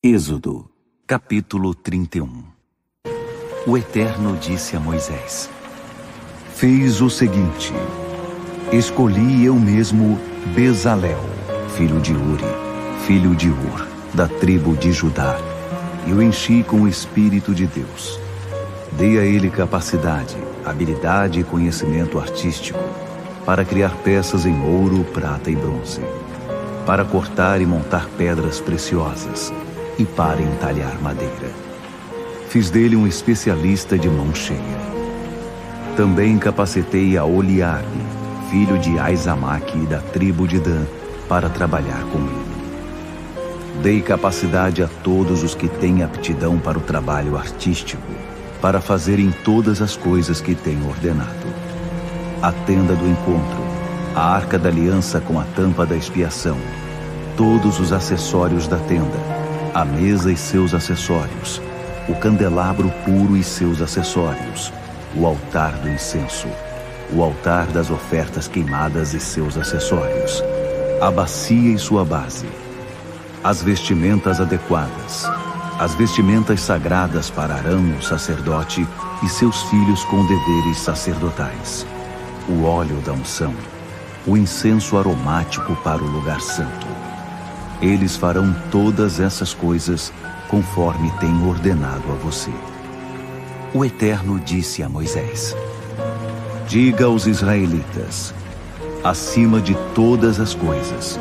Êxodo, capítulo 31. O Eterno disse a Moisés: Fiz o seguinte: escolhi eu mesmo Bezalel, filho de Uri, filho de Ur, da tribo de Judá, e o enchi com o Espírito de Deus. Dei a ele capacidade, habilidade e conhecimento artístico para criar peças em ouro, prata e bronze, para cortar e montar pedras preciosas e para entalhar madeira. Fiz dele um especialista de mão cheia. Também capacitei a Oliabe, filho de Aizamaque da tribo de Dan, para trabalhar com ele. Dei capacidade a todos os que têm aptidão para o trabalho artístico, para fazerem todas as coisas que tenho ordenado: a tenda do encontro, a arca da aliança com a tampa da expiação, todos os acessórios da tenda, a mesa e seus acessórios, o candelabro puro e seus acessórios, o altar do incenso, o altar das ofertas queimadas e seus acessórios, a bacia e sua base, as vestimentas adequadas, as vestimentas sagradas para Arão, o sacerdote, e seus filhos com deveres sacerdotais, o óleo da unção, o incenso aromático para o lugar santo. Eles farão todas essas coisas conforme tenho ordenado a você. O Eterno disse a Moisés: diga aos israelitas: acima de todas as coisas,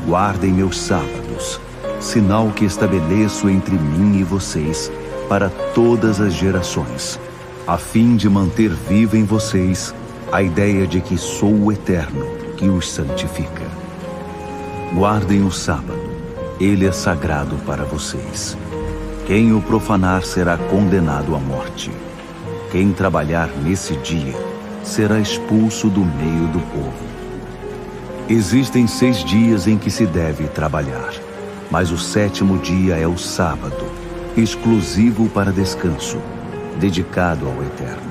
guardem meus sábados, sinal que estabeleço entre mim e vocês para todas as gerações, a fim de manter viva em vocês a ideia de que sou o Eterno que os santifica. Guardem o sábado, ele é sagrado para vocês. Quem o profanar será condenado à morte. Quem trabalhar nesse dia será expulso do meio do povo. Existem 6 dias em que se deve trabalhar, mas o 7º dia é o sábado, exclusivo para descanso, dedicado ao Eterno.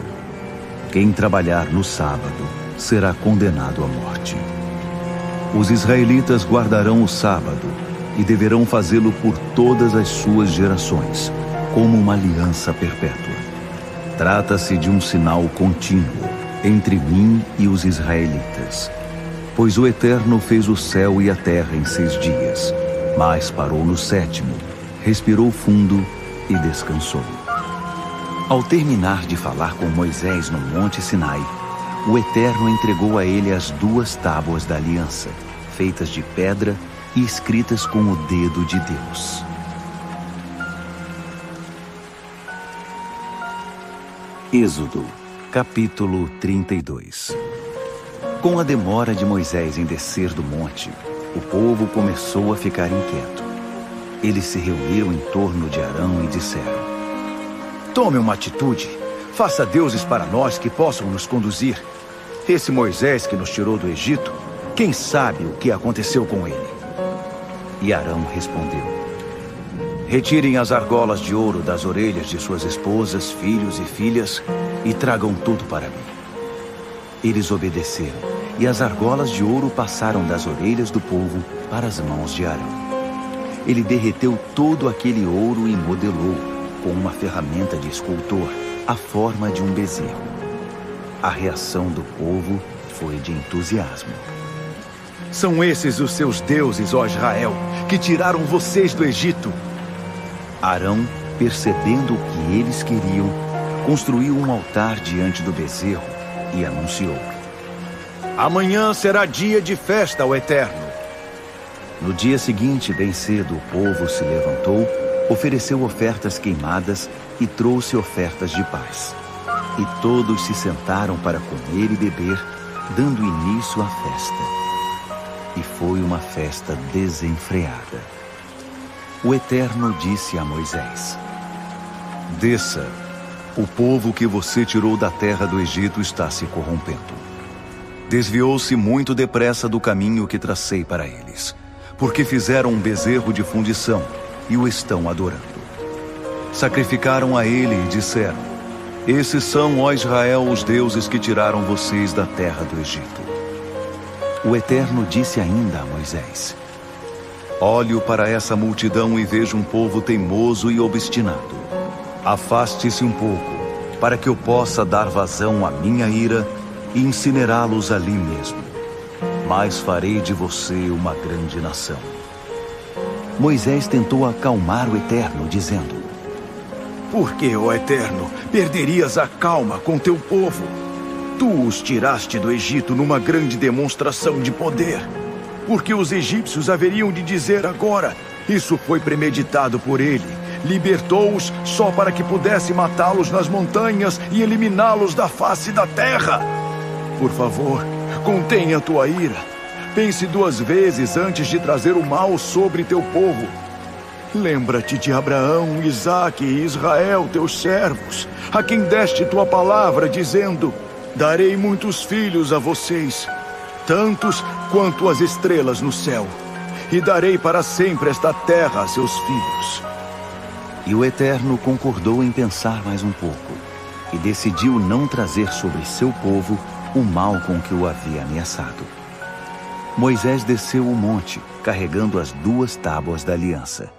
Quem trabalhar no sábado será condenado à morte. Os israelitas guardarão o sábado e deverão fazê-lo por todas as suas gerações, como uma aliança perpétua. Trata-se de um sinal contínuo entre mim e os israelitas, pois o Eterno fez o céu e a terra em 6 dias, mas parou no 7º, respirou fundo e descansou. Ao terminar de falar com Moisés no Monte Sinai, o Eterno entregou a ele as 2 tábuas da aliança, feitas de pedra e escritas com o dedo de Deus. Êxodo, capítulo 32. Com a demora de Moisés em descer do monte, o povo começou a ficar inquieto. Eles se reuniram em torno de Arão e disseram: tome uma atitude, faça deuses para nós que possam nos conduzir. Esse Moisés que nos tirou do Egito, quem sabe o que aconteceu com ele? E Arão respondeu: retirem as argolas de ouro das orelhas de suas esposas, filhos e filhas e tragam tudo para mim. Eles obedeceram, e as argolas de ouro passaram das orelhas do povo para as mãos de Arão. Ele derreteu todo aquele ouro e modelou, com uma ferramenta de escultor, a forma de um bezerro. A reação do povo foi de entusiasmo. São esses os seus deuses, ó Israel, que tiraram vocês do Egito? Arão, percebendo o que eles queriam, construiu um altar diante do bezerro e anunciou: amanhã será dia de festa ao Eterno. No dia seguinte, bem cedo, o povo se levantou, ofereceu ofertas queimadas e trouxe ofertas de paz. E todos se sentaram para comer e beber, dando início à festa. E foi uma festa desenfreada. O Eterno disse a Moisés: desça, o povo que você tirou da terra do Egito está se corrompendo. Desviou-se muito depressa do caminho que tracei para eles, porque fizeram um bezerro de fundição e o estão adorando. Sacrificaram a ele e disseram: esses são, ó Israel, os deuses que tiraram vocês da terra do Egito. O Eterno disse ainda a Moisés: Olho para essa multidão e vejo um povo teimoso e obstinado. Afaste-se um pouco, para que eu possa dar vazão à minha ira e incinerá-los ali mesmo. Mas farei de você uma grande nação. Moisés tentou acalmar o Eterno, dizendo: Por que, ó Eterno, perderias a calma com teu povo? Tu os tiraste do Egito numa grande demonstração de poder. Porque os egípcios haveriam de dizer agora: isso foi premeditado por ele. Libertou-os só para que pudesse matá-los nas montanhas e eliminá-los da face da terra. Por favor, contenha tua ira. Pense 2 vezes antes de trazer o mal sobre teu povo. Lembra-te de Abraão, Isaque e Israel, teus servos, a quem deste tua palavra, dizendo: darei muitos filhos a vocês, tantos quanto as estrelas no céu, e darei para sempre esta terra a seus filhos. E o Eterno concordou em pensar mais um pouco, e decidiu não trazer sobre seu povo o mal com que o havia ameaçado. Moisés desceu o monte, carregando as 2 tábuas da aliança.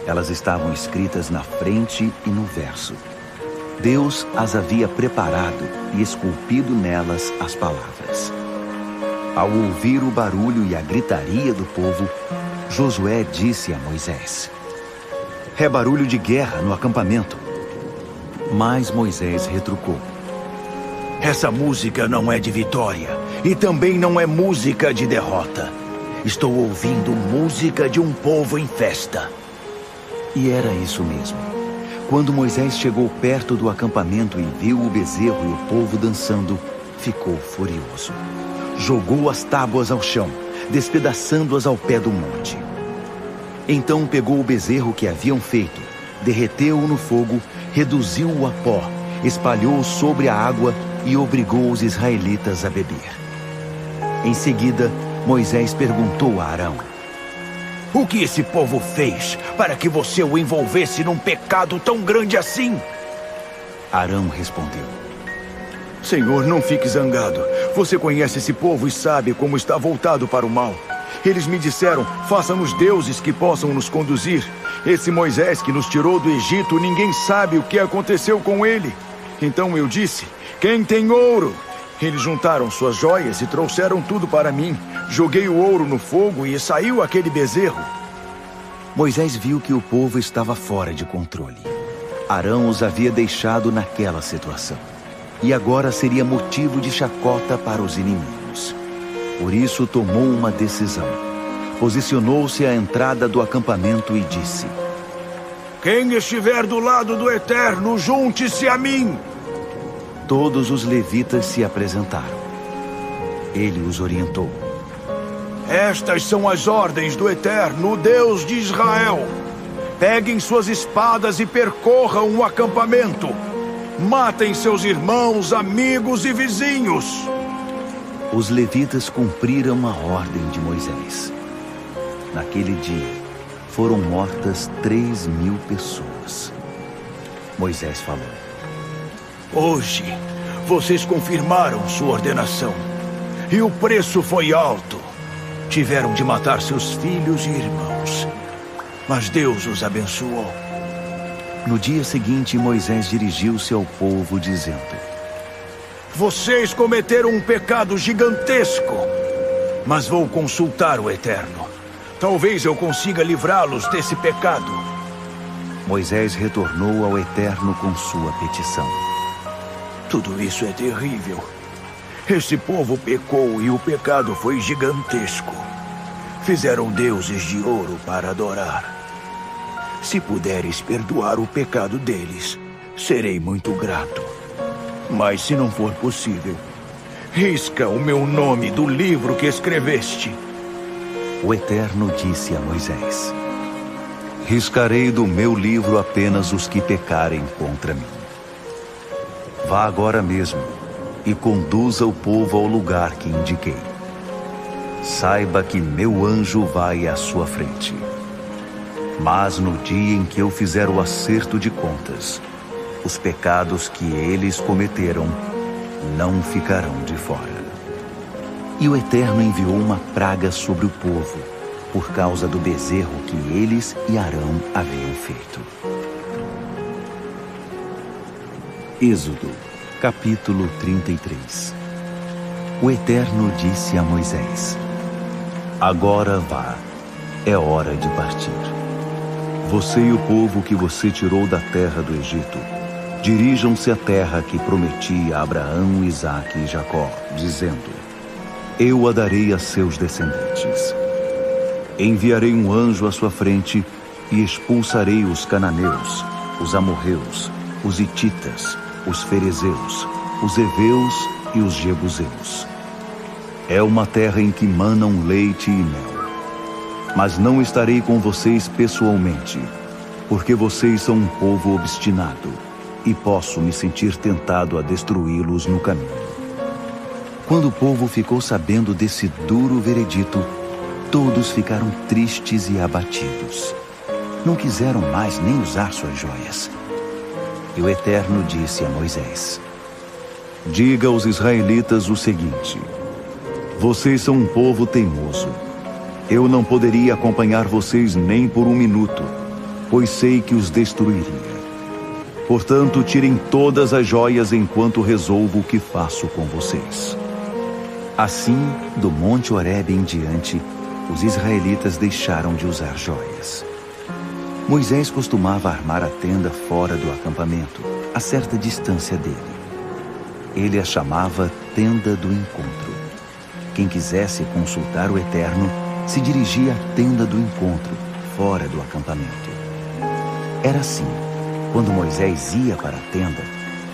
Elas estavam escritas na frente e no verso. Deus as havia preparado e esculpido nelas as palavras. Ao ouvir o barulho e a gritaria do povo, Josué disse a Moisés: é barulho de guerra no acampamento. Mas Moisés retrucou: essa música não é de vitória e também não é música de derrota. Estou ouvindo música de um povo em festa. E era isso mesmo. Quando Moisés chegou perto do acampamento e viu o bezerro e o povo dançando, ficou furioso. Jogou as tábuas ao chão, despedaçando-as ao pé do monte. Então pegou o bezerro que haviam feito, derreteu-o no fogo, reduziu-o a pó, espalhou-o sobre a água e obrigou os israelitas a beber. Em seguida, Moisés perguntou a Arão: o que esse povo fez para que você o envolvesse num pecado tão grande assim? Arão respondeu: Senhor, não fique zangado. Você conhece esse povo e sabe como está voltado para o mal. Eles me disseram: faça-nos deuses que possam nos conduzir. Esse Moisés que nos tirou do Egito, ninguém sabe o que aconteceu com ele. Então eu disse: quem tem ouro? Eles juntaram suas joias e trouxeram tudo para mim. Joguei o ouro no fogo e saiu aquele bezerro. Moisés viu que o povo estava fora de controle. Arão os havia deixado naquela situação. E agora seria motivo de chacota para os inimigos. Por isso tomou uma decisão. Posicionou-se à entrada do acampamento e disse: quem estiver do lado do Eterno, junte-se a mim. Todos os levitas se apresentaram. Ele os orientou: estas são as ordens do Eterno, o Deus de Israel. Peguem suas espadas e percorram o acampamento. Matem seus irmãos, amigos e vizinhos. Os levitas cumpriram a ordem de Moisés. Naquele dia, foram mortas 3.000 pessoas. Moisés falou: hoje, vocês confirmaram sua ordenação. E o preço foi alto. Tiveram de matar seus filhos e irmãos. Mas Deus os abençoou. No dia seguinte, Moisés dirigiu-se ao povo, dizendo: vocês cometeram um pecado gigantesco. Mas vou consultar o Eterno. Talvez eu consiga livrá-los desse pecado. Moisés retornou ao Eterno com sua petição. Tudo isso é terrível. Esse povo pecou e o pecado foi gigantesco. Fizeram deuses de ouro para adorar. Se puderes perdoar o pecado deles, serei muito grato. Mas se não for possível, risca o meu nome do livro que escreveste. O Eterno disse a Moisés: riscarei do meu livro apenas os que pecarem contra mim. Vá agora mesmo e conduza o povo ao lugar que indiquei. Saiba que meu anjo vai à sua frente. Mas no dia em que eu fizer o acerto de contas, os pecados que eles cometeram não ficarão de fora. E o Eterno enviou uma praga sobre o povo, por causa do bezerro que eles e Arão haviam feito. Êxodo, capítulo 33. O Eterno disse a Moisés: Agora vá, é hora de partir. Você e o povo que você tirou da terra do Egito, dirijam-se à terra que prometi a Abraão, Isaque e Jacó, dizendo: Eu a darei a seus descendentes. Enviarei um anjo à sua frente e expulsarei os cananeus, os amorreus, os hititas, os ferezeus, os heveus e os jebuseus. É uma terra em que manam leite e mel. Mas não estarei com vocês pessoalmente, porque vocês são um povo obstinado, e posso me sentir tentado a destruí-los no caminho. Quando o povo ficou sabendo desse duro veredito, todos ficaram tristes e abatidos. Não quiseram mais nem usar suas joias. E o Eterno disse a Moisés: Diga aos israelitas o seguinte: Vocês são um povo teimoso. Eu não poderia acompanhar vocês nem por um minuto, pois sei que os destruiria. Portanto, tirem todas as joias enquanto resolvo o que faço com vocês. Assim, do Monte Horebe em diante, os israelitas deixaram de usar joias. Moisés costumava armar a tenda fora do acampamento, a certa distância dele. Ele a chamava Tenda do Encontro. Quem quisesse consultar o Eterno se dirigia à Tenda do Encontro, fora do acampamento. Era assim: quando Moisés ia para a tenda,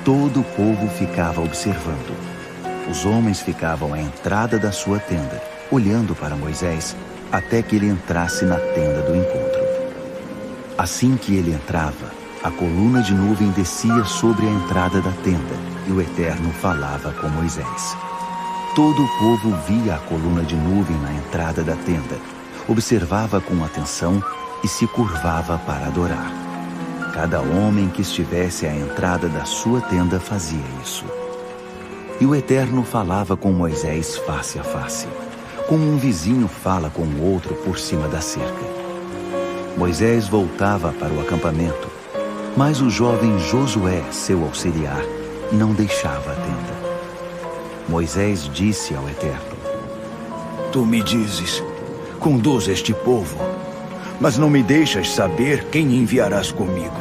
todo o povo ficava observando. Os homens ficavam à entrada da sua tenda, olhando para Moisés, até que ele entrasse na Tenda do Encontro. Assim que ele entrava, a coluna de nuvem descia sobre a entrada da tenda, e o Eterno falava com Moisés. Todo o povo via a coluna de nuvem na entrada da tenda, observava com atenção e se curvava para adorar. Cada homem que estivesse à entrada da sua tenda fazia isso. E o Eterno falava com Moisés face a face, como um vizinho fala com o outro por cima da cerca. Moisés voltava para o acampamento, mas o jovem Josué, seu auxiliar, não deixava a tenda. Moisés disse ao Eterno: Tu me dizes, conduz este povo, mas não me deixas saber quem enviarás comigo.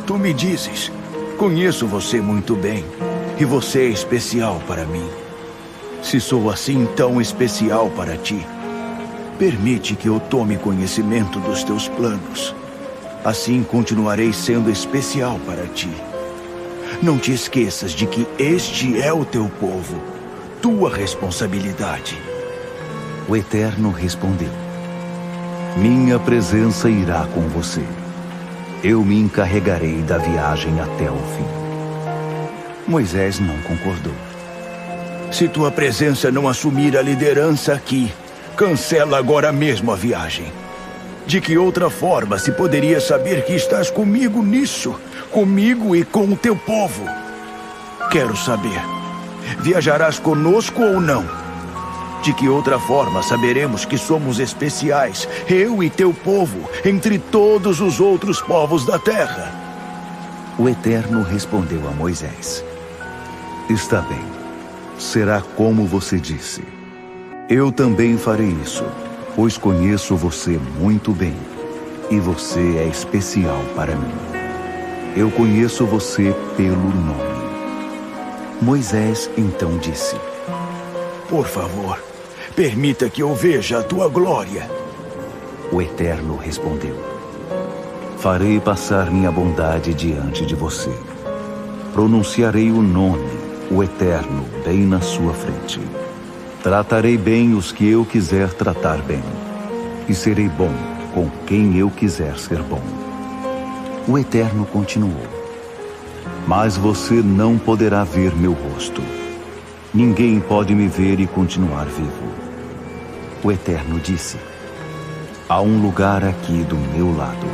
Tu me dizes, conheço você muito bem, e você é especial para mim. Se sou assim tão especial para ti, permite que eu tome conhecimento dos teus planos. Assim continuarei sendo especial para ti. Não te esqueças de que este é o teu povo, tua responsabilidade. O Eterno respondeu: Minha presença irá com você. Eu me encarregarei da viagem até o fim. Moisés não concordou. Se tua presença não assumir a liderança aqui, cancela agora mesmo a viagem. De que outra forma se poderia saber que estás comigo nisso? Comigo e com o teu povo? Quero saber, viajarás conosco ou não? De que outra forma saberemos que somos especiais, eu e teu povo, entre todos os outros povos da terra? O Eterno respondeu a Moisés: Está bem, será como você disse. Eu também farei isso, pois conheço você muito bem, e você é especial para mim. Eu conheço você pelo nome. Moisés então disse: Por favor, permita que eu veja a tua glória. O Eterno respondeu: Farei passar minha bondade diante de você. Pronunciarei o nome, o Eterno, bem na sua frente. Tratarei bem os que eu quiser tratar bem, e serei bom com quem eu quiser ser bom. O Eterno continuou: Mas você não poderá ver meu rosto. Ninguém pode me ver e continuar vivo. O Eterno disse: Há um lugar aqui do meu lado.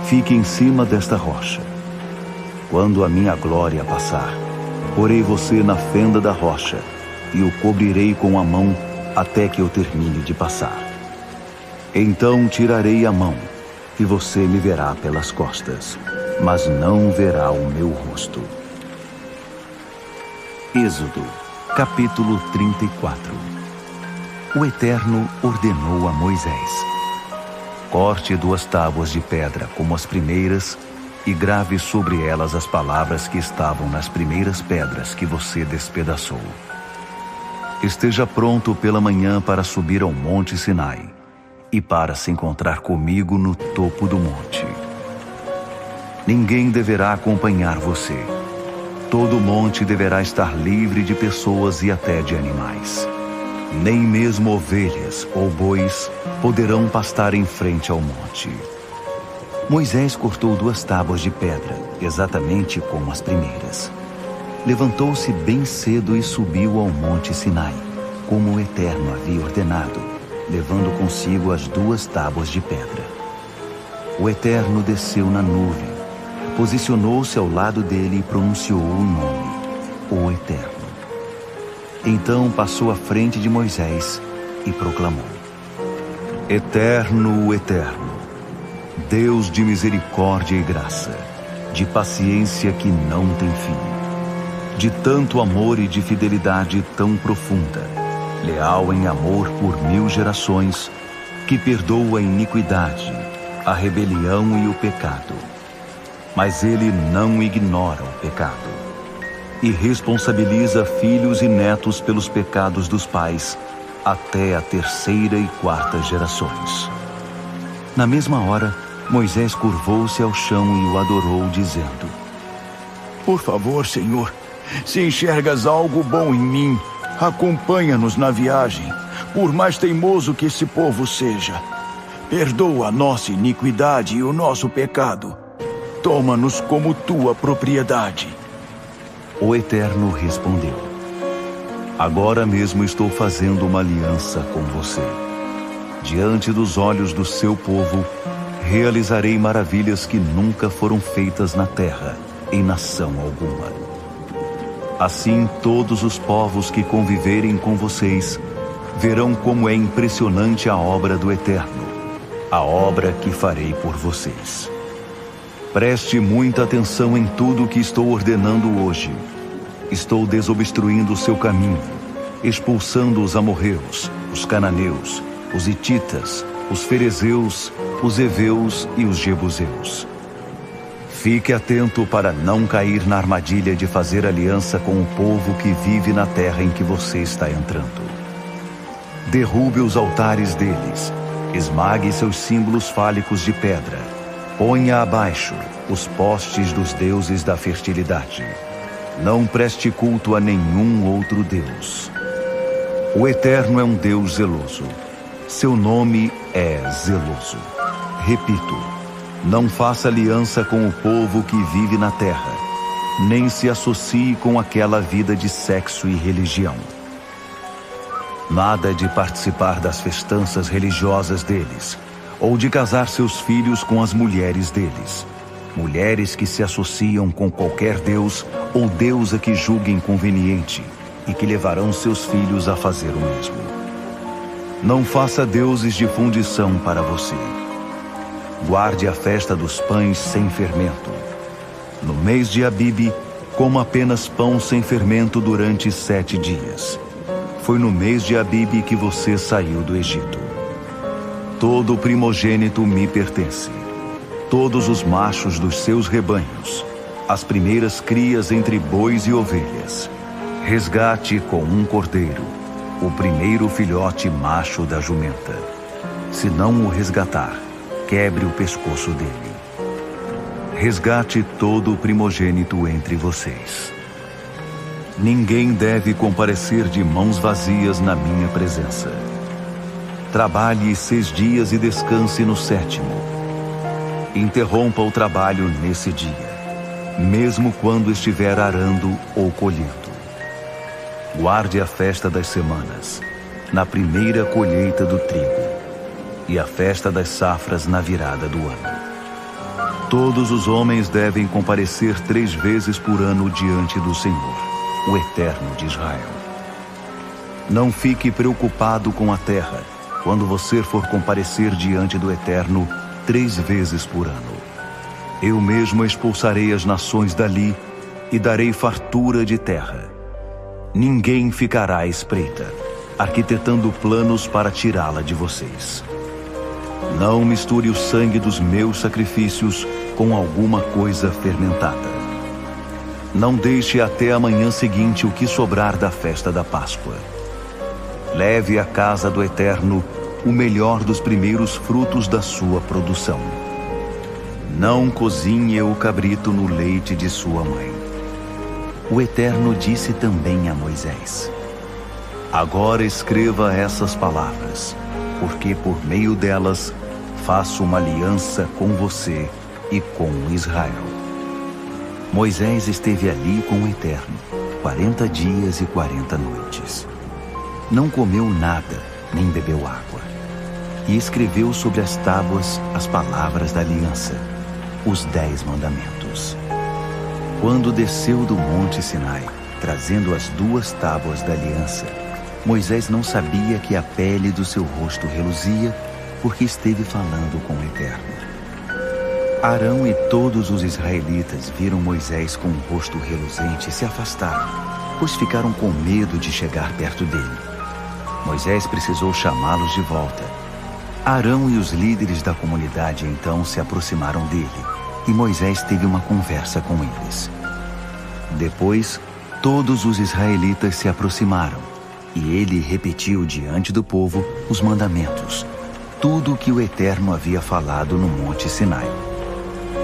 Fique em cima desta rocha. Quando a minha glória passar, porei você na fenda da rocha e o cobrirei com a mão até que eu termine de passar. Então tirarei a mão, e você me verá pelas costas, mas não verá o meu rosto. Êxodo, capítulo 34. O Eterno ordenou a Moisés: corte 2 tábuas de pedra como as primeiras e grave sobre elas as palavras que estavam nas primeiras pedras que você despedaçou. Esteja pronto pela manhã para subir ao Monte Sinai e para se encontrar comigo no topo do monte. Ninguém deverá acompanhar você. Todo o monte deverá estar livre de pessoas e até de animais. Nem mesmo ovelhas ou bois poderão pastar em frente ao monte. Moisés cortou 2 tábuas de pedra, exatamente como as primeiras. Levantou-se bem cedo e subiu ao Monte Sinai, como o Eterno havia ordenado, levando consigo as 2 tábuas de pedra. O Eterno desceu na nuvem, posicionou-se ao lado dele e pronunciou o nome, o Eterno. Então passou à frente de Moisés e proclamou: Eterno, Eterno, Deus de misericórdia e graça, de paciência que não tem fim, de tanto amor e de fidelidade tão profunda, leal em amor por 1000 gerações, que perdoa a iniquidade, a rebelião e o pecado. Mas ele não ignora o pecado e responsabiliza filhos e netos pelos pecados dos pais até a 3ª e 4ª gerações. Na mesma hora, Moisés curvou-se ao chão e o adorou, dizendo: Por favor, Senhor, se enxergas algo bom em mim, acompanha-nos na viagem, por mais teimoso que esse povo seja. Perdoa a nossa iniquidade e o nosso pecado. Toma-nos como tua propriedade. O Eterno respondeu: Agora mesmo estou fazendo uma aliança com você. Diante dos olhos do seu povo, realizarei maravilhas que nunca foram feitas na terra, em nação alguma. Assim, todos os povos que conviverem com vocês verão como é impressionante a obra do Eterno, a obra que farei por vocês. Preste muita atenção em tudo o que estou ordenando hoje. Estou desobstruindo o seu caminho, expulsando os amorreus, os cananeus, os hititas, os ferezeus, os heveus e os jebuseus. Fique atento para não cair na armadilha de fazer aliança com o povo que vive na terra em que você está entrando. Derrube os altares deles, esmague seus símbolos fálicos de pedra, ponha abaixo os postes dos deuses da fertilidade. Não preste culto a nenhum outro Deus. O Eterno é um Deus zeloso. Seu nome é zeloso. Repito, não faça aliança com o povo que vive na terra, nem se associe com aquela vida de sexo e religião. Nada de participar das festanças religiosas deles, ou de casar seus filhos com as mulheres deles. Mulheres que se associam com qualquer deus ou deusa que julguem conveniente e que levarão seus filhos a fazer o mesmo. Não faça deuses de fundição para você. Guarde a festa dos pães sem fermento. No mês de Abibe, coma apenas pão sem fermento durante 7 dias. Foi no mês de Abibe que você saiu do Egito. Todo primogênito me pertence. Todos os machos dos seus rebanhos, as primeiras crias entre bois e ovelhas. Resgate com um cordeiro, o primeiro filhote macho da jumenta. Se não o resgatar, quebre o pescoço dele. Resgate todo o primogênito entre vocês. Ninguém deve comparecer de mãos vazias na minha presença. Trabalhe 6 dias e descanse no 7º. Interrompa o trabalho nesse dia, mesmo quando estiver arando ou colhendo. Guarde a festa das semanas, na primeira colheita do trigo, e a festa das safras na virada do ano. Todos os homens devem comparecer 3 vezes por ano diante do Senhor, o Eterno de Israel. Não fique preocupado com a terra, quando você for comparecer diante do Eterno 3 vezes por ano. Eu mesmo expulsarei as nações dali e darei fartura de terra. Ninguém ficará à espreita, arquitetando planos para tirá-la de vocês. Não misture o sangue dos meus sacrifícios com alguma coisa fermentada. Não deixe até a manhã seguinte o que sobrar da festa da Páscoa. Leve à casa do Eterno o melhor dos primeiros frutos da sua produção. Não cozinhe o cabrito no leite de sua mãe. O Eterno disse também a Moisés: Agora escreva essas palavras, porque por meio delas faço uma aliança com você e com Israel. Moisés esteve ali com o Eterno 40 dias e 40 noites. Não comeu nada, nem bebeu água. E escreveu sobre as tábuas as palavras da aliança, os 10 mandamentos. Quando desceu do monte Sinai, trazendo as 2 tábuas da aliança, Moisés não sabia que a pele do seu rosto reluzia, porque esteve falando com o Eterno. Arão e todos os israelitas viram Moisés com o rosto reluzente e se afastaram, pois ficaram com medo de chegar perto dele. Moisés precisou chamá-los de volta. Arão e os líderes da comunidade então se aproximaram dele, e Moisés teve uma conversa com eles. Depois, todos os israelitas se aproximaram, e ele repetiu diante do povo os mandamentos, tudo o que o Eterno havia falado no Monte Sinai.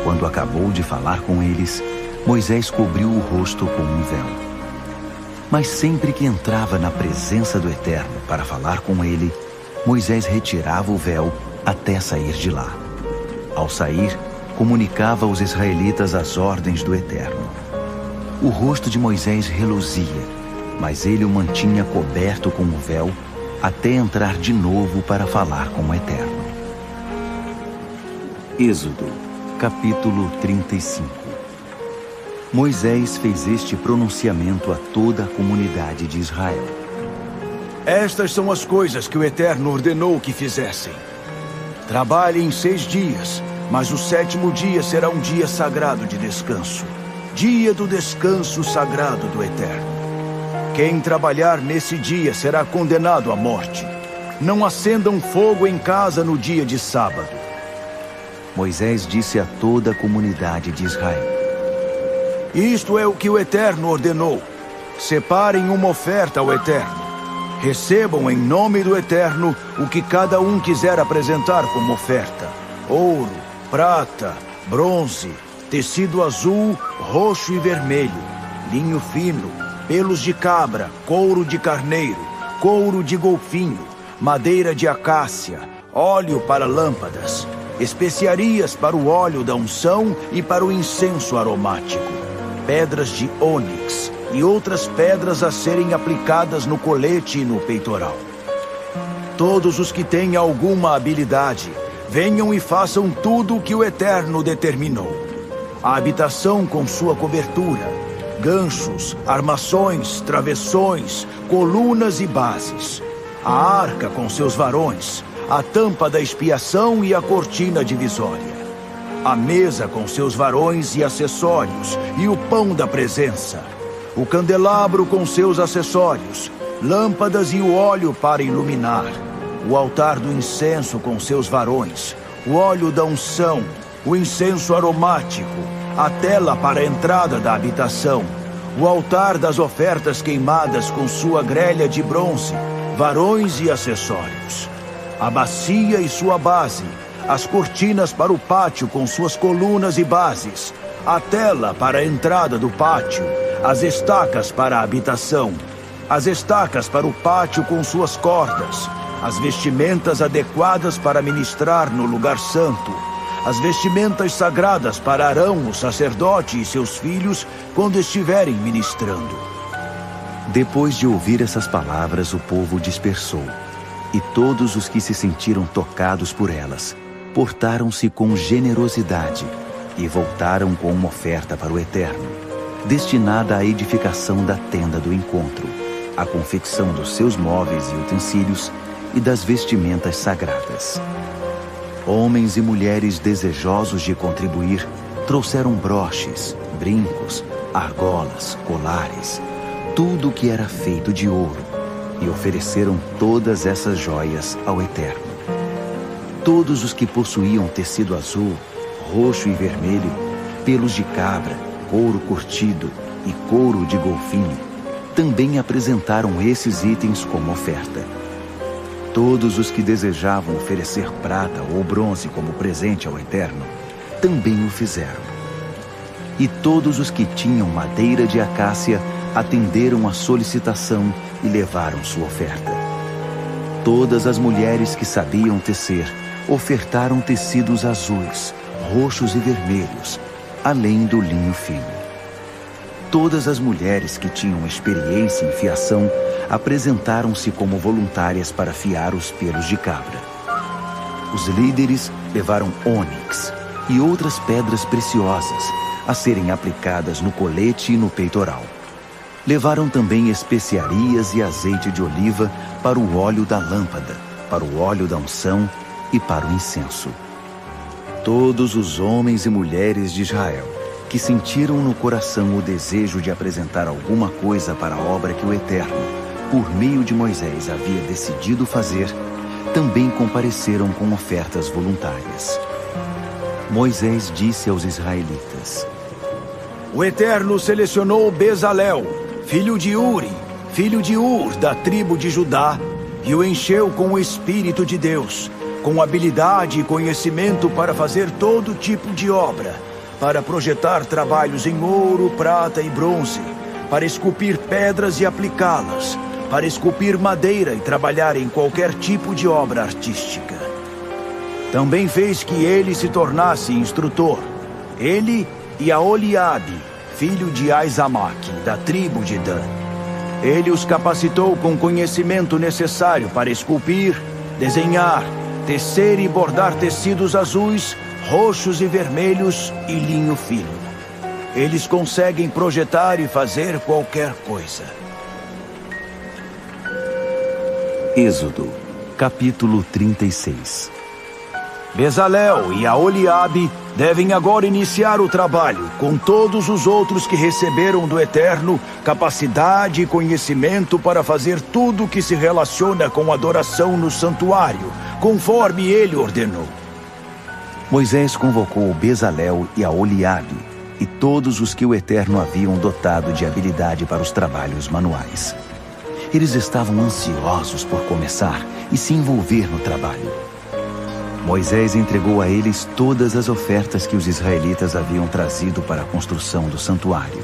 Quando acabou de falar com eles, Moisés cobriu o rosto com um véu. Mas sempre que entrava na presença do Eterno para falar com ele, Moisés retirava o véu até sair de lá. Ao sair, comunicava aos israelitas as ordens do Eterno. O rosto de Moisés reluzia, mas ele o mantinha coberto com o véu até entrar de novo para falar com o Eterno. Êxodo, capítulo 35. Moisés fez este pronunciamento a toda a comunidade de Israel. Estas são as coisas que o Eterno ordenou que fizessem. Trabalhem 6 dias, mas o 7º dia será um dia sagrado de descanso. Dia do descanso sagrado do Eterno. Quem trabalhar nesse dia será condenado à morte. Não acendam fogo em casa no dia de sábado. Moisés disse a toda a comunidade de Israel: Isto é o que o Eterno ordenou. Separem uma oferta ao Eterno. Recebam em nome do Eterno o que cada um quiser apresentar como oferta: ouro, prata, bronze, tecido azul, roxo e vermelho, linho fino, pelos de cabra, couro de carneiro, couro de golfinho, madeira de acácia, óleo para lâmpadas, especiarias para o óleo da unção e para o incenso aromático, pedras de ônix e outras pedras a serem aplicadas no colete e no peitoral. Todos os que têm alguma habilidade, venham e façam tudo o que o Eterno determinou. A habitação com sua cobertura, ganchos, armações, travessões, colunas e bases, a arca com seus varões, a tampa da expiação e a cortina divisória, a mesa com seus varões e acessórios e o pão da presença, o candelabro com seus acessórios, lâmpadas e o óleo para iluminar, o altar do incenso com seus varões, o óleo da unção, o incenso aromático, a tela para a entrada da habitação, o altar das ofertas queimadas com sua grelha de bronze, varões e acessórios, a bacia e sua base, as cortinas para o pátio com suas colunas e bases, a tela para a entrada do pátio, as estacas para a habitação, as estacas para o pátio com suas cordas, as vestimentas adequadas para ministrar no lugar santo, as vestimentas sagradas para Arão, o sacerdote, e seus filhos, quando estiverem ministrando. Depois de ouvir essas palavras, o povo dispersou, e todos os que se sentiram tocados por elas, portaram-se com generosidade, e voltaram com uma oferta para o Eterno, destinada à edificação da tenda do encontro, à confecção dos seus móveis e utensílios, e das vestimentas sagradas. Homens e mulheres desejosos de contribuir trouxeram broches, brincos, argolas, colares, tudo que era feito de ouro, e ofereceram todas essas joias ao Eterno. Todos os que possuíam tecido azul, roxo e vermelho, pelos de cabra, couro curtido e couro de golfinho, também apresentaram esses itens como oferta. Todos os que desejavam oferecer prata ou bronze como presente ao Eterno, também o fizeram. E todos os que tinham madeira de acácia atenderam à solicitação e levaram sua oferta. Todas as mulheres que sabiam tecer ofertaram tecidos azuis, roxos e vermelhos, além do linho fino. Todas as mulheres que tinham experiência em fiação apresentaram-se como voluntárias para fiar os pelos de cabra. Os líderes levaram ônix e outras pedras preciosas a serem aplicadas no colete e no peitoral. Levaram também especiarias e azeite de oliva para o óleo da lâmpada, para o óleo da unção e para o incenso. Todos os homens e mulheres de Israel que sentiram no coração o desejo de apresentar alguma coisa para a obra que o Eterno, por meio de Moisés, havia decidido fazer, também compareceram com ofertas voluntárias. Moisés disse aos israelitas: O Eterno selecionou Bezalel, filho de Uri, filho de Ur, da tribo de Judá, e o encheu com o Espírito de Deus, com habilidade e conhecimento para fazer todo tipo de obra, para projetar trabalhos em ouro, prata e bronze, para esculpir pedras e aplicá-las, para esculpir madeira e trabalhar em qualquer tipo de obra artística. Também fez que ele se tornasse instrutor, ele e Aholiabe, filho de Aizamaque, da tribo de Dan. Ele os capacitou com conhecimento necessário para esculpir, desenhar, tecer e bordar tecidos azuis, roxos e vermelhos e linho fino. Eles conseguem projetar e fazer qualquer coisa. Êxodo, capítulo 36. Bezalel e Aholiabe devem agora iniciar o trabalho com todos os outros que receberam do Eterno capacidade e conhecimento para fazer tudo que se relaciona com adoração no santuário, conforme ele ordenou. Moisés convocou Bezalel e Aholiabe e todos os que o Eterno haviam dotado de habilidade para os trabalhos manuais. Eles estavam ansiosos por começar e se envolver no trabalho. Moisés entregou a eles todas as ofertas que os israelitas haviam trazido para a construção do santuário.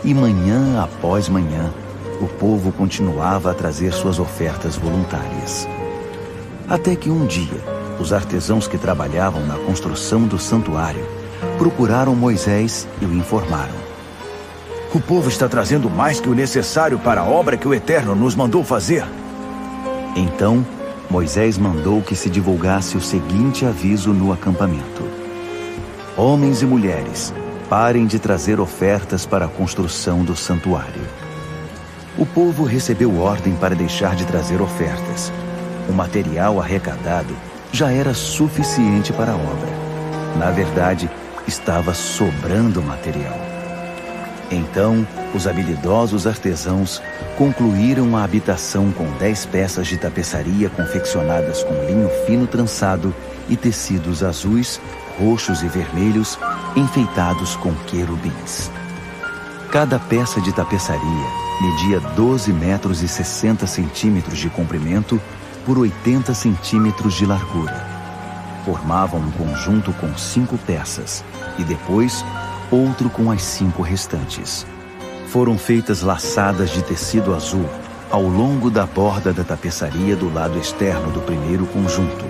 E manhã após manhã, o povo continuava a trazer suas ofertas voluntárias. Até que um dia, os artesãos que trabalhavam na construção do santuário procuraram Moisés e o informaram: O povo está trazendo mais que o necessário para a obra que o Eterno nos mandou fazer. Então, Moisés mandou que se divulgasse o seguinte aviso no acampamento: Homens e mulheres, parem de trazer ofertas para a construção do santuário. O povo recebeu ordem para deixar de trazer ofertas. O material arrecadado já era suficiente para a obra. Na verdade, estava sobrando material. Então, os habilidosos artesãos concluíram a habitação com 10 peças de tapeçaria confeccionadas com linho fino trançado e tecidos azuis, roxos e vermelhos, enfeitados com querubins. Cada peça de tapeçaria media 12 metros e 60 centímetros de comprimento por 80 centímetros de largura. Formavam um conjunto com 5 peças e depois outro com as 5 restantes. Foram feitas laçadas de tecido azul ao longo da borda da tapeçaria do lado externo do primeiro conjunto,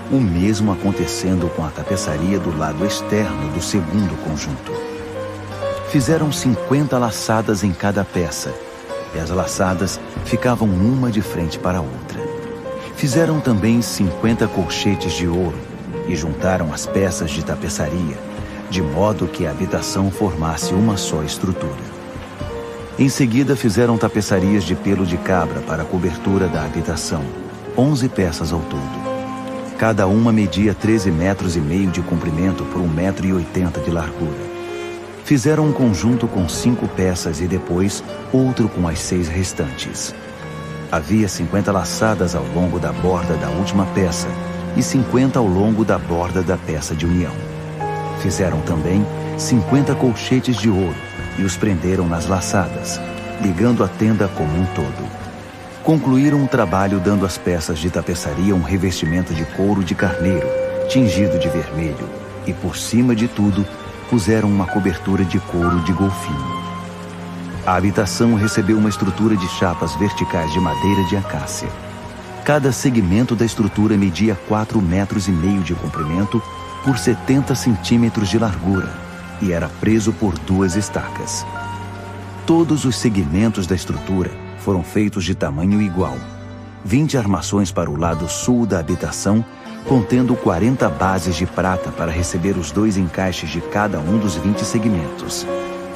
o mesmo acontecendo com a tapeçaria do lado externo do segundo conjunto. Fizeram 50 laçadas em cada peça, e as laçadas ficavam uma de frente para a outra. Fizeram também 50 colchetes de ouro e juntaram as peças de tapeçaria, de modo que a habitação formasse uma só estrutura. Em seguida fizeram tapeçarias de pelo de cabra para a cobertura da habitação, 11 peças ao todo. Cada uma media 13,5 metros de comprimento por 1,80 metro de largura. Fizeram um conjunto com 5 peças e depois outro com as 6 restantes. Havia 50 laçadas ao longo da borda da última peça e 50 ao longo da borda da peça de união. Fizeram também 50 colchetes de ouro e os prenderam nas laçadas, ligando a tenda como um todo. Concluíram o trabalho dando às peças de tapeçaria um revestimento de couro de carneiro, tingido de vermelho, e por cima de tudo, puseram uma cobertura de couro de golfinho. A habitação recebeu uma estrutura de chapas verticais de madeira de acácia. Cada segmento da estrutura media 4,5 metros de comprimento por 70 centímetros de largura e era preso por 2 estacas. Todos os segmentos da estrutura foram feitos de tamanho igual. 20 armações para o lado sul da habitação, contendo 40 bases de prata para receber os 2 encaixes de cada um dos 20 segmentos.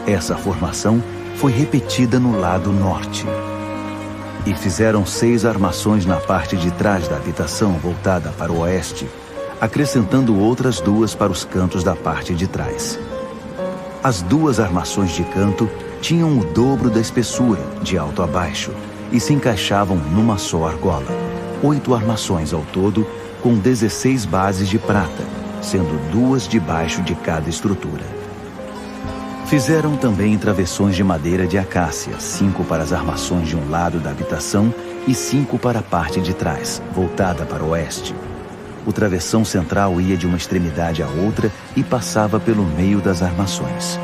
Essa formação foi repetida no lado norte. E fizeram 6 armações na parte de trás da habitação voltada para o oeste, acrescentando outras 2 para os cantos da parte de trás. As 2 armações de canto tinham o dobro da espessura, de alto a baixo, e se encaixavam numa só argola. 8 armações ao todo, com 16 bases de prata, sendo 2 debaixo de cada estrutura. Fizeram também travessões de madeira de acácia, 5 para as armações de um lado da habitação e 5 para a parte de trás, voltada para o oeste. O travessão central ia de uma extremidade à outra e passava pelo meio das armações.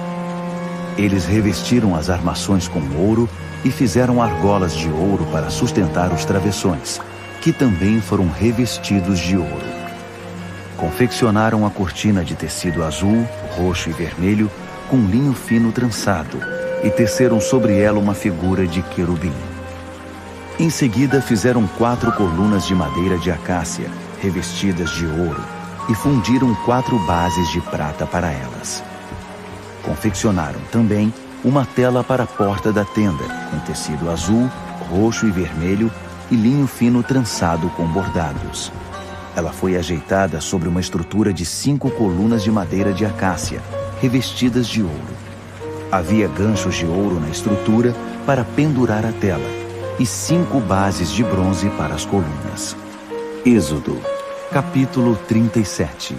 Eles revestiram as armações com ouro e fizeram argolas de ouro para sustentar os travessões, que também foram revestidos de ouro. Confeccionaram a cortina de tecido azul, roxo e vermelho com linho fino trançado e teceram sobre ela uma figura de querubim. Em seguida fizeram 4 colunas de madeira de acácia, revestidas de ouro, e fundiram 4 bases de prata para elas. Confeccionaram também uma tela para a porta da tenda, com tecido azul, roxo e vermelho e linho fino trançado com bordados. Ela foi ajeitada sobre uma estrutura de 5 colunas de madeira de acácia, revestidas de ouro. Havia ganchos de ouro na estrutura para pendurar a tela e 5 bases de bronze para as colunas. Êxodo, capítulo 37.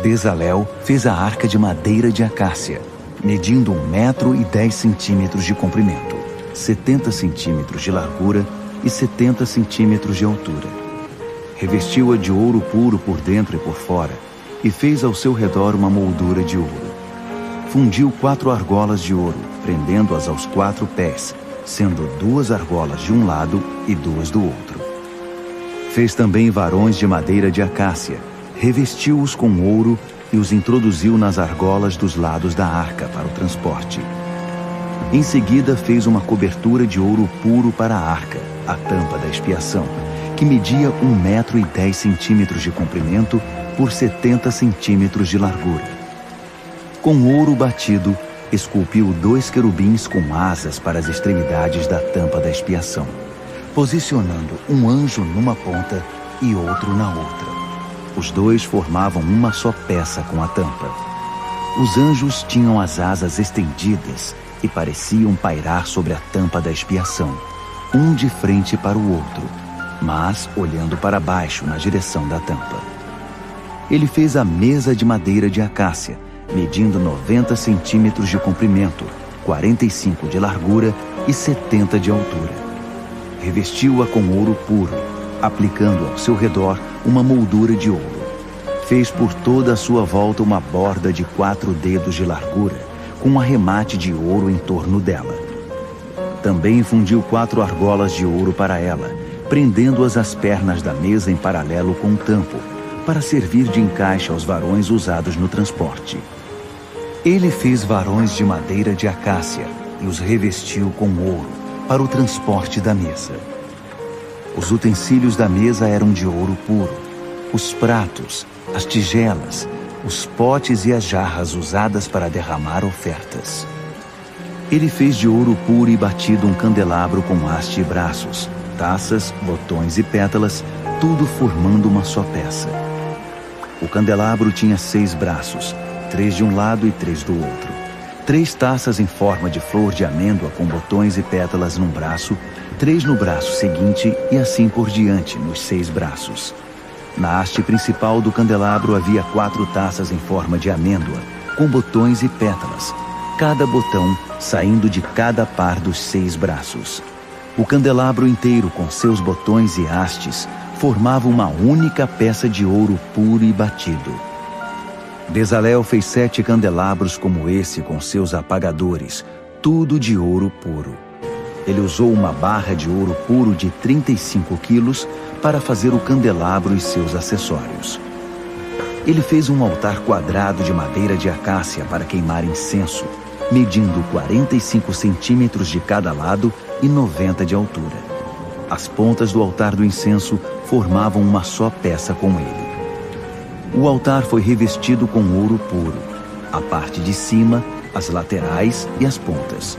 Bezalel fez a arca de madeira de acácia, medindo 1,10 metros de comprimento, 70 centímetros de largura e 70 centímetros de altura. Revestiu-a de ouro puro por dentro e por fora e fez ao seu redor uma moldura de ouro. Fundiu 4 argolas de ouro, prendendo-as aos 4 pés, sendo 2 argolas de um lado e 2 do outro. Fez também varões de madeira de acácia, revestiu-os com ouro e os introduziu nas argolas dos lados da arca para o transporte. Em seguida fez uma cobertura de ouro puro para a arca, a tampa da expiação, que media 1,10 metros de comprimento por 70 centímetros de largura. Com ouro batido, esculpiu 2 querubins com asas para as extremidades da tampa da expiação, posicionando um anjo numa ponta e outro na outra. Os 2 formavam uma só peça com a tampa. Os anjos tinham as asas estendidas e pareciam pairar sobre a tampa da expiação, um de frente para o outro, mas olhando para baixo na direção da tampa. Ele fez a mesa de madeira de acácia, medindo 90 centímetros de comprimento, 45 de largura e 70 de altura. Revestiu-a com ouro puro, aplicando ao seu redor uma moldura de ouro. Fez por toda a sua volta uma borda de 4 dedos de largura, com um arremate de ouro em torno dela. Também fundiu 4 argolas de ouro para ela, prendendo-as às pernas da mesa em paralelo com o tampo, para servir de encaixe aos varões usados no transporte. Ele fez varões de madeira de acácia e os revestiu com ouro para o transporte da mesa. Os utensílios da mesa eram de ouro puro. Os pratos, as tigelas, os potes e as jarras usadas para derramar ofertas. Ele fez de ouro puro e batido um candelabro com haste e braços, taças, botões e pétalas, tudo formando uma só peça. O candelabro tinha 6 braços, 3 de um lado e 3 do outro. 3 taças em forma de flor de amêndoa com botões e pétalas num braço, 3 no braço seguinte e assim por diante nos 6 braços. Na haste principal do candelabro havia 4 taças em forma de amêndoa, com botões e pétalas, cada botão saindo de cada par dos 6 braços. O candelabro inteiro, com seus botões e hastes, formava uma única peça de ouro puro e batido. Bezalel fez 7 candelabros como esse com seus apagadores, tudo de ouro puro. Ele usou uma barra de ouro puro de 35 quilos para fazer o candelabro e seus acessórios. Ele fez um altar quadrado de madeira de acácia para queimar incenso, medindo 45 centímetros de cada lado e 90 de altura. As pontas do altar do incenso formavam uma só peça com ele. O altar foi revestido com ouro puro, a parte de cima, as laterais e as pontas.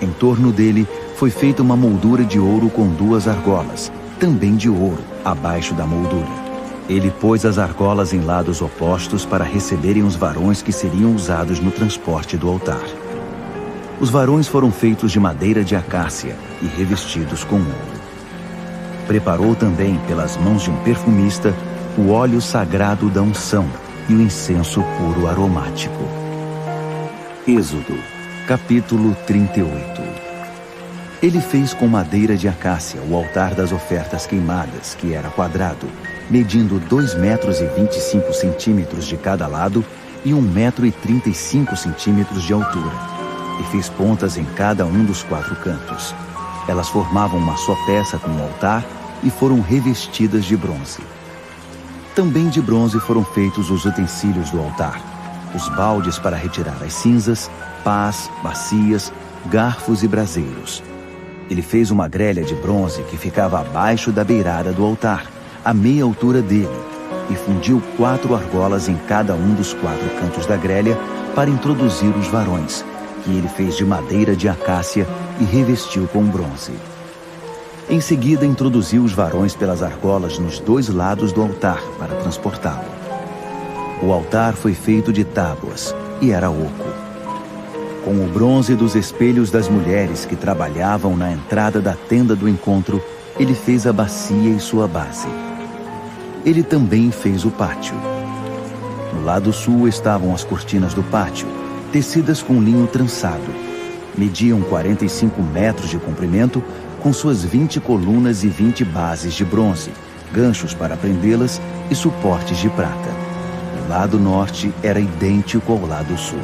Em torno dele foi feita uma moldura de ouro com 2 argolas, também de ouro, abaixo da moldura. Ele pôs as argolas em lados opostos para receberem os varões que seriam usados no transporte do altar. Os varões foram feitos de madeira de acácia e revestidos com ouro. Preparou também, pelas mãos de um perfumista, o óleo sagrado da unção e o incenso puro aromático. Êxodo, capítulo 38. Ele fez com madeira de acácia o altar das ofertas queimadas, que era quadrado, medindo 2 metros e 25 centímetros de cada lado e 1 metro e 35 centímetros de altura, e fez pontas em cada um dos 4 cantos. Elas formavam uma só peça com o altar e foram revestidas de bronze. Também de bronze foram feitos os utensílios do altar, os baldes para retirar as cinzas, pás, bacias, garfos e braseiros. Ele fez uma grelha de bronze que ficava abaixo da beirada do altar, à meia altura dele, e fundiu 4 argolas em cada um dos 4 cantos da grelha para introduzir os varões, que ele fez de madeira de acácia e revestiu com bronze. Em seguida, introduziu os varões pelas argolas nos 2 lados do altar para transportá-lo. O altar foi feito de tábuas e era oco. Com o bronze dos espelhos das mulheres que trabalhavam na entrada da tenda do encontro, ele fez a bacia e sua base. Ele também fez o pátio. No lado sul estavam as cortinas do pátio, tecidas com linho trançado. Mediam 45 metros de comprimento, com suas 20 colunas e 20 bases de bronze, ganchos para prendê-las e suportes de prata. O lado norte era idêntico ao lado sul.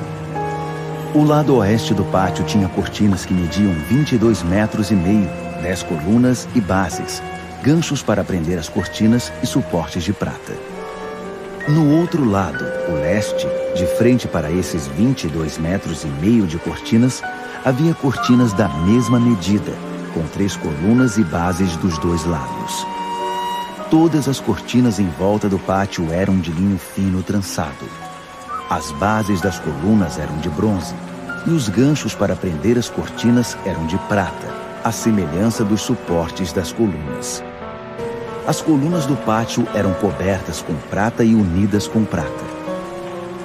O lado oeste do pátio tinha cortinas que mediam 22 metros e meio, 10 colunas e bases, ganchos para prender as cortinas e suportes de prata. No outro lado, o leste, de frente para esses 22 metros e meio de cortinas, havia cortinas da mesma medida, com 3 colunas e bases dos 2 lados. Todas as cortinas em volta do pátio eram de linho fino trançado. As bases das colunas eram de bronze, e os ganchos para prender as cortinas eram de prata, à semelhança dos suportes das colunas. As colunas do pátio eram cobertas com prata e unidas com prata.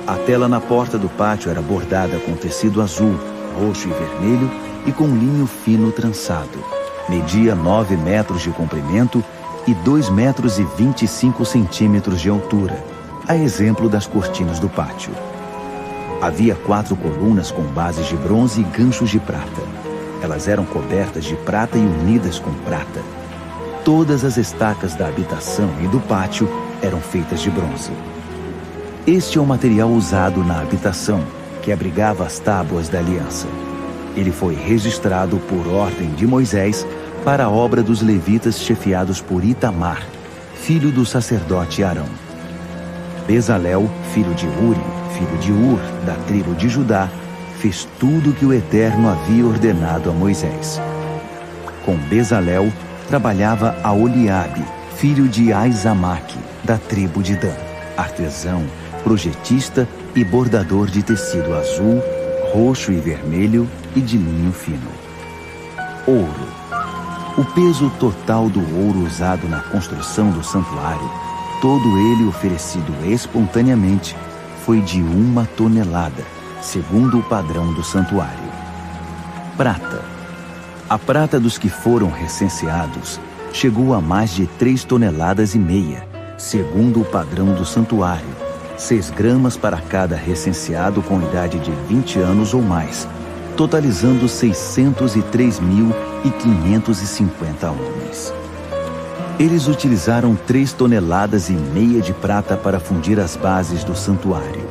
A tela na porta do pátio era bordada com tecido azul, roxo e vermelho e com linho fino trançado. Media 9 metros de comprimento e 2 metros e 25 centímetros de altura, a exemplo das cortinas do pátio. Havia 4 colunas com bases de bronze e ganchos de prata. Elas eram cobertas de prata e unidas com prata. Todas as estacas da habitação e do pátio eram feitas de bronze. Este é o material usado na habitação, que abrigava as tábuas da aliança. Ele foi registrado por ordem de Moisés para a obra dos levitas chefiados por Itamar, filho do sacerdote Arão. Bezalel, filho de Uri, filho de Ur, da tribo de Judá, fez tudo o que o Eterno havia ordenado a Moisés. Com Bezalel trabalhava Aholiabe, filho de Aizamaque, da tribo de Dan, artesão, projetista e bordador de tecido azul, roxo e vermelho e de linho fino. Ouro. O peso total do ouro usado na construção do santuário, todo ele oferecido espontaneamente, foi de 1 tonelada, segundo o padrão do santuário. Prata. A prata dos que foram recenseados chegou a mais de 3,5 toneladas, segundo o padrão do santuário, 6 gramas para cada recenseado com idade de 20 anos ou mais, totalizando 603.550 homens. Eles utilizaram 3,5 toneladas de prata para fundir as bases do santuário,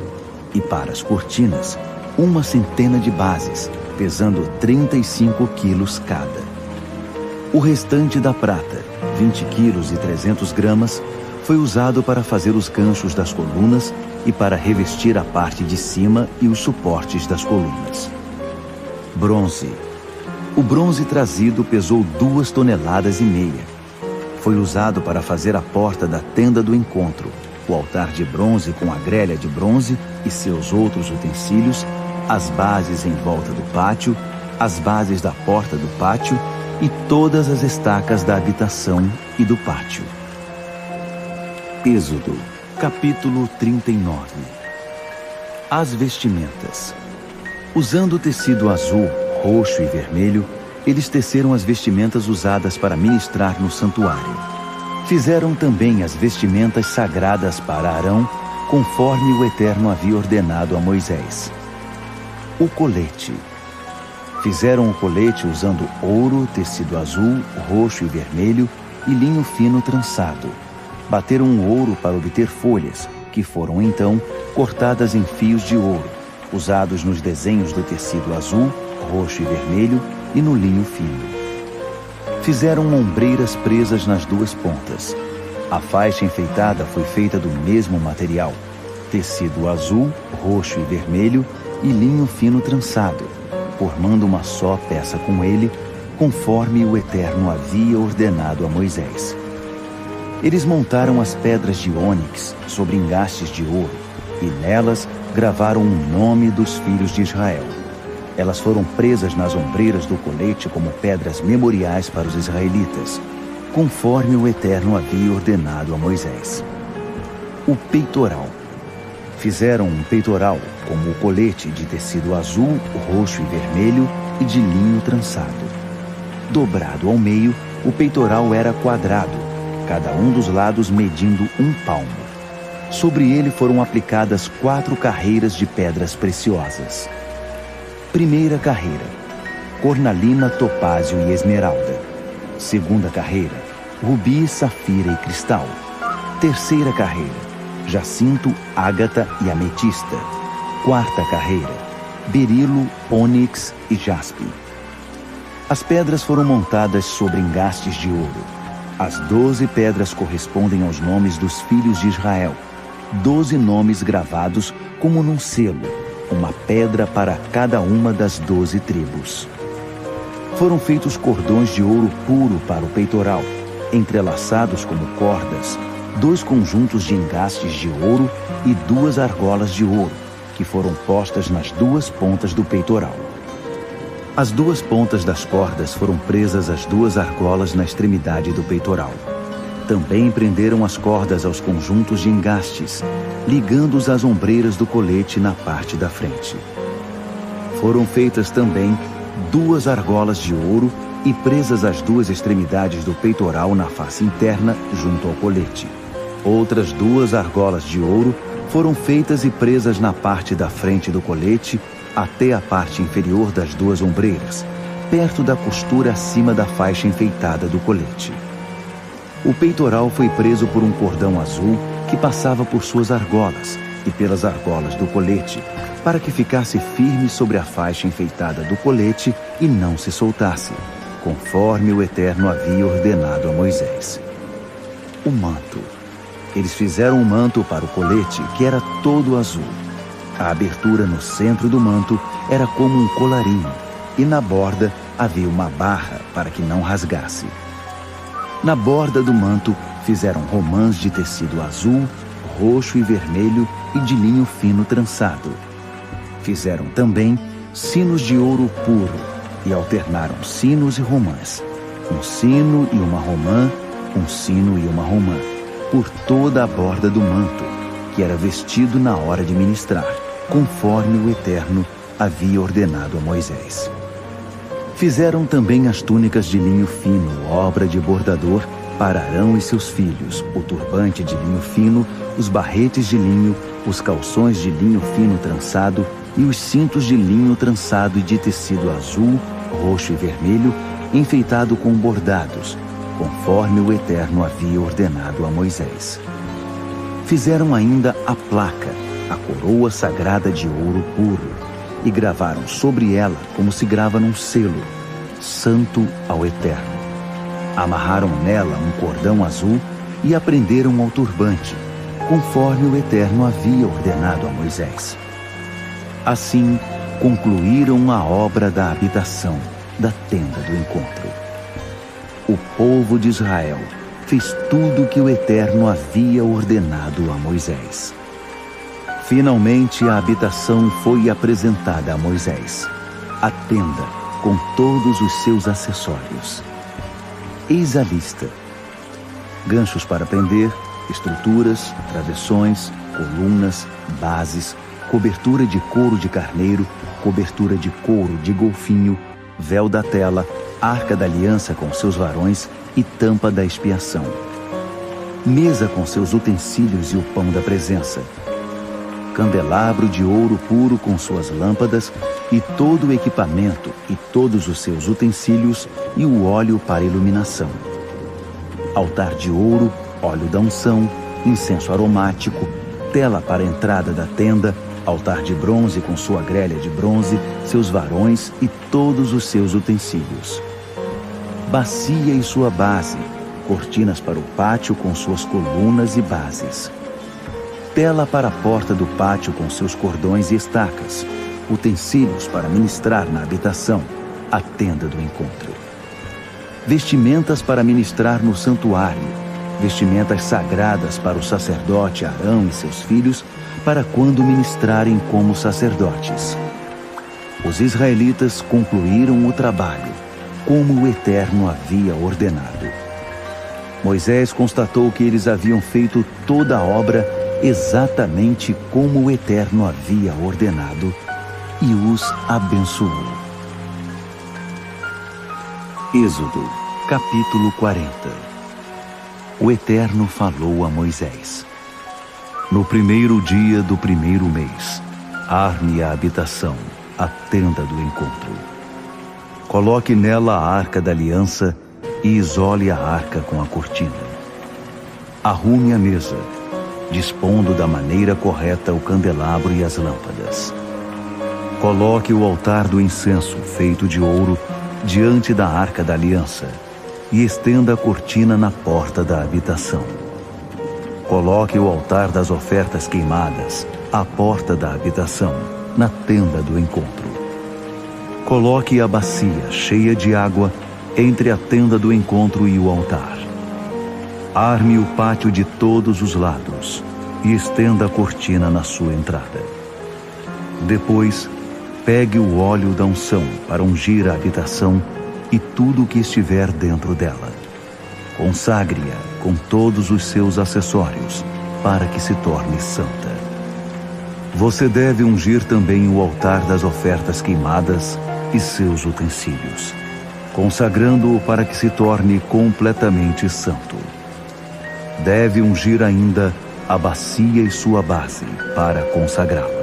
e para as cortinas, 100 de bases, pesando 35 quilos cada. O restante da prata, 20 quilos e 300 gramas, foi usado para fazer os ganchos das colunas e para revestir a parte de cima e os suportes das colunas. Bronze. O bronze trazido pesou 2,5 toneladas. Foi usado para fazer a porta da tenda do encontro, o altar de bronze com a grelha de bronze e seus outros utensílios, as bases em volta do pátio, as bases da porta do pátio e todas as estacas da habitação e do pátio. Êxodo, capítulo 39. As vestimentas. Usando tecido azul, roxo e vermelho, eles teceram as vestimentas usadas para ministrar no santuário. Fizeram também as vestimentas sagradas para Arão, conforme o Eterno havia ordenado a Moisés. O colete. Fizeram o colete usando ouro, tecido azul, roxo e vermelho e linho fino trançado. Bateram o ouro para obter folhas, que foram então cortadas em fios de ouro, usados nos desenhos do tecido azul, roxo e vermelho e no linho fino. Fizeram ombreiras presas nas 2 pontas. A faixa enfeitada foi feita do mesmo material, tecido azul, roxo e vermelho e linho fino trançado, formando uma só peça com ele, conforme o Eterno havia ordenado a Moisés. Eles montaram as pedras de ônix sobre engastes de ouro, e nelas gravaram o nome dos filhos de Israel. Elas foram presas nas ombreiras do colete como pedras memoriais para os israelitas, conforme o Eterno havia ordenado a Moisés. O peitoral. Fizeram um peitoral como o colete de tecido azul, roxo e vermelho e de linho trançado. Dobrado ao meio, o peitoral era quadrado, cada um dos lados medindo 1 palmo. Sobre ele foram aplicadas 4 carreiras de pedras preciosas. Primeira carreira: cornalina, topázio e esmeralda. Segunda carreira: rubi, safira e cristal. Terceira carreira: jacinto, ágata e ametista. Quarta carreira: berilo, ônix e jaspe. As pedras foram montadas sobre engastes de ouro. As 12 pedras correspondem aos nomes dos filhos de Israel, 12 nomes gravados como num selo, uma pedra para cada uma das 12 tribos. Foram feitos cordões de ouro puro para o peitoral, entrelaçados como cordas, 2 conjuntos de engastes de ouro e 2 argolas de ouro, que foram postas nas 2 pontas do peitoral. As 2 pontas das cordas foram presas às 2 argolas na extremidade do peitoral. Também prenderam as cordas aos conjuntos de engastes, ligando-os às ombreiras do colete na parte da frente. Foram feitas também 2 argolas de ouro e presas às 2 extremidades do peitoral na face interna, junto ao colete. Outras 2 argolas de ouro foram feitas e presas na parte da frente do colete até a parte inferior das 2 ombreiras, perto da costura acima da faixa enfeitada do colete. O peitoral foi preso por um cordão azul que passava por suas argolas e pelas argolas do colete, para que ficasse firme sobre a faixa enfeitada do colete e não se soltasse, conforme o Eterno havia ordenado a Moisés. O manto. Eles fizeram um manto para o colete que era todo azul. A abertura no centro do manto era como um colarinho, e na borda havia uma barra para que não rasgasse. Na borda do manto fizeram romãs de tecido azul, roxo e vermelho e de linho fino trançado. Fizeram também sinos de ouro puro e alternaram sinos e romãs. um sino e uma romã, um sino e uma romã, por toda a borda do manto, que era vestido na hora de ministrar, conforme o Eterno havia ordenado a Moisés. Fizeram também as túnicas de linho fino, obra de bordador, para Arão e seus filhos, o turbante de linho fino, os barretes de linho, os calções de linho fino trançado e os cintos de linho trançado e de tecido azul, roxo e vermelho, enfeitado com bordados, conforme o Eterno havia ordenado a Moisés. Fizeram ainda a placa, a coroa sagrada de ouro puro, e gravaram sobre ela como se grava num selo, Santo ao Eterno. Amarraram nela um cordão azul e a prenderam ao turbante, conforme o Eterno havia ordenado a Moisés. Assim, concluíram a obra da habitação, da tenda do encontro. O povo de Israel fez tudo o que o Eterno havia ordenado a Moisés. Finalmente a habitação foi apresentada a Moisés, a tenda com todos os seus acessórios. Eis a lista: ganchos para prender, estruturas, travessões, colunas, bases, cobertura de couro de carneiro, cobertura de couro de golfinho, véu da tela, arca da aliança com seus varões e tampa da expiação, mesa com seus utensílios e o pão da presença, candelabro de ouro puro com suas lâmpadas e todo o equipamento e todos os seus utensílios e o óleo para iluminação, altar de ouro, óleo da unção, incenso aromático, tela para a entrada da tenda, altar de bronze com sua grelha de bronze, seus varões e todos os seus utensílios, bacia e sua base, cortinas para o pátio com suas colunas e bases, tela para a porta do pátio com seus cordões e estacas, utensílios para ministrar na habitação, a tenda do encontro, vestimentas para ministrar no santuário, vestimentas sagradas para o sacerdote Arão e seus filhos, para quando ministrarem como sacerdotes. Os israelitas concluíram o trabalho, como o Eterno havia ordenado. Moisés constatou que eles haviam feito toda a obra exatamente como o Eterno havia ordenado, e os abençoou. Êxodo, capítulo 40. O Eterno falou a Moisés: no primeiro dia do primeiro mês, arme a habitação, a tenda do encontro. Coloque nela a arca da aliança e isole a arca com a cortina. Arrume a mesa, dispondo da maneira correta o candelabro e as lâmpadas. Coloque o altar do incenso, feito de ouro, diante da arca da aliança, e estenda a cortina na porta da habitação. Coloque o altar das ofertas queimadas à porta da habitação, na tenda do encontro. Coloque a bacia cheia de água entre a tenda do encontro e o altar. Arme o pátio de todos os lados e estenda a cortina na sua entrada. Depois, pegue o óleo da unção para ungir a habitação e tudo o que estiver dentro dela. Consagre-a com todos os seus acessórios, para que se torne santa. Você deve ungir também o altar das ofertas queimadas e seus utensílios, consagrando-o para que se torne completamente santo. Deve ungir ainda a bacia e sua base para consagrá-la.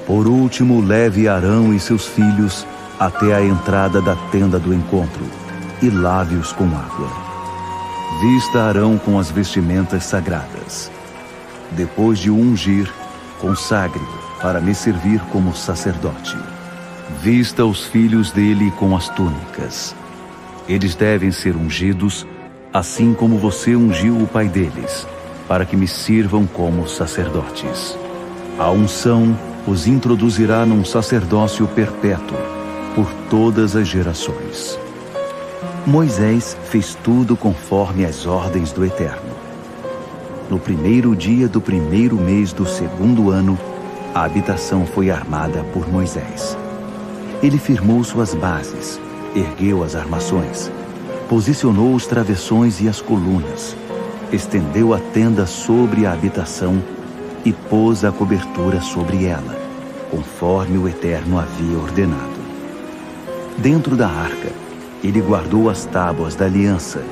Por último, leve Arão e seus filhos até a entrada da tenda do encontro e lave-os com água. Vista Arão com as vestimentas sagradas. Depois de o ungir, consagre-o para me servir como sacerdote. Vista os filhos dele com as túnicas. Eles devem ser ungidos, assim como você ungiu o pai deles, para que me sirvam como sacerdotes. A unção os introduzirá num sacerdócio perpétuo, por todas as gerações. Moisés fez tudo conforme as ordens do Eterno. No primeiro dia do primeiro mês do segundo ano, a habitação foi armada por Moisés. Ele firmou suas bases, ergueu as armações, posicionou os travessões e as colunas, estendeu a tenda sobre a habitação e pôs a cobertura sobre ela, conforme o Eterno havia ordenado. Dentro da arca, ele guardou as tábuas da aliança,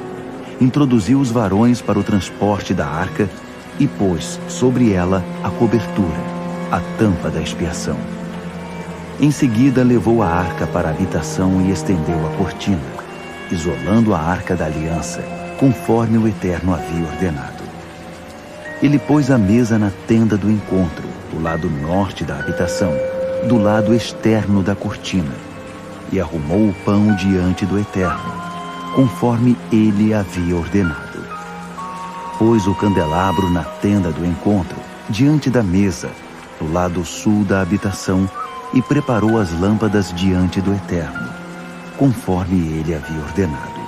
introduziu os varões para o transporte da arca e pôs sobre ela a cobertura, a tampa da expiação. Em seguida, levou a arca para a habitação e estendeu a cortina, isolando a arca da aliança, conforme o Eterno havia ordenado. Ele pôs a mesa na tenda do encontro, do lado norte da habitação, do lado externo da cortina, e arrumou o pão diante do Eterno, conforme ele havia ordenado. Pôs o candelabro na tenda do encontro, diante da mesa, do lado sul da habitação, e preparou as lâmpadas diante do Eterno, conforme ele havia ordenado.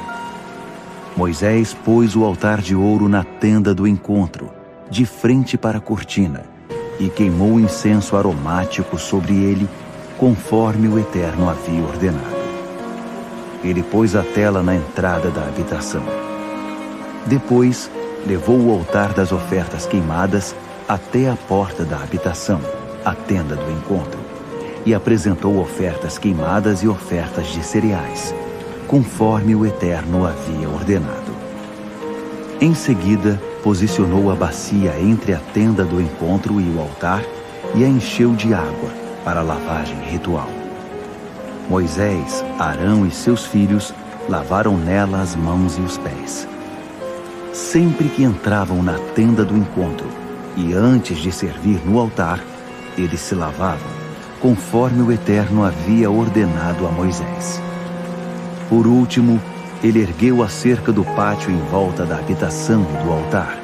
Moisés pôs o altar de ouro na tenda do encontro, de frente para a cortina, e queimou incenso aromático sobre ele, conforme o Eterno havia ordenado. Ele pôs a tela na entrada da habitação. Depois, levou o altar das ofertas queimadas até a porta da habitação, a tenda do encontro, e apresentou ofertas queimadas e ofertas de cereais, conforme o Eterno havia ordenado. Em seguida, posicionou a bacia entre a tenda do encontro e o altar e a encheu de água para a lavagem ritual. Moisés, Arão e seus filhos lavaram nela as mãos e os pés. Sempre que entravam na tenda do encontro e antes de servir no altar, eles se lavavam, conforme o Eterno havia ordenado a Moisés. Por último, ele ergueu a cerca do pátio em volta da habitação e do altar,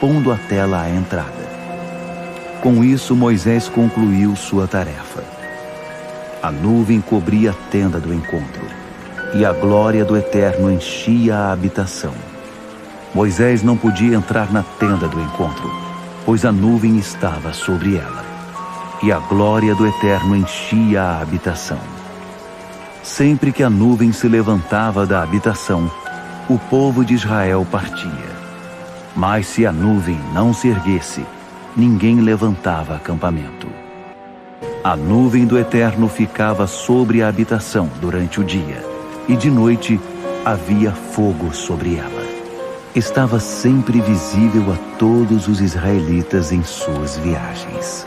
pondo a tela à entrada. Com isso, Moisés concluiu sua tarefa. A nuvem cobria a tenda do encontro, e a glória do Eterno enchia a habitação. Moisés não podia entrar na tenda do encontro, pois a nuvem estava sobre ela, e a glória do Eterno enchia a habitação. Sempre que a nuvem se levantava da habitação, o povo de Israel partia. Mas se a nuvem não se erguesse, ninguém levantava acampamento. A nuvem do Eterno ficava sobre a habitação durante o dia, e de noite havia fogo sobre ela. Estava sempre visível a todos os israelitas em suas viagens.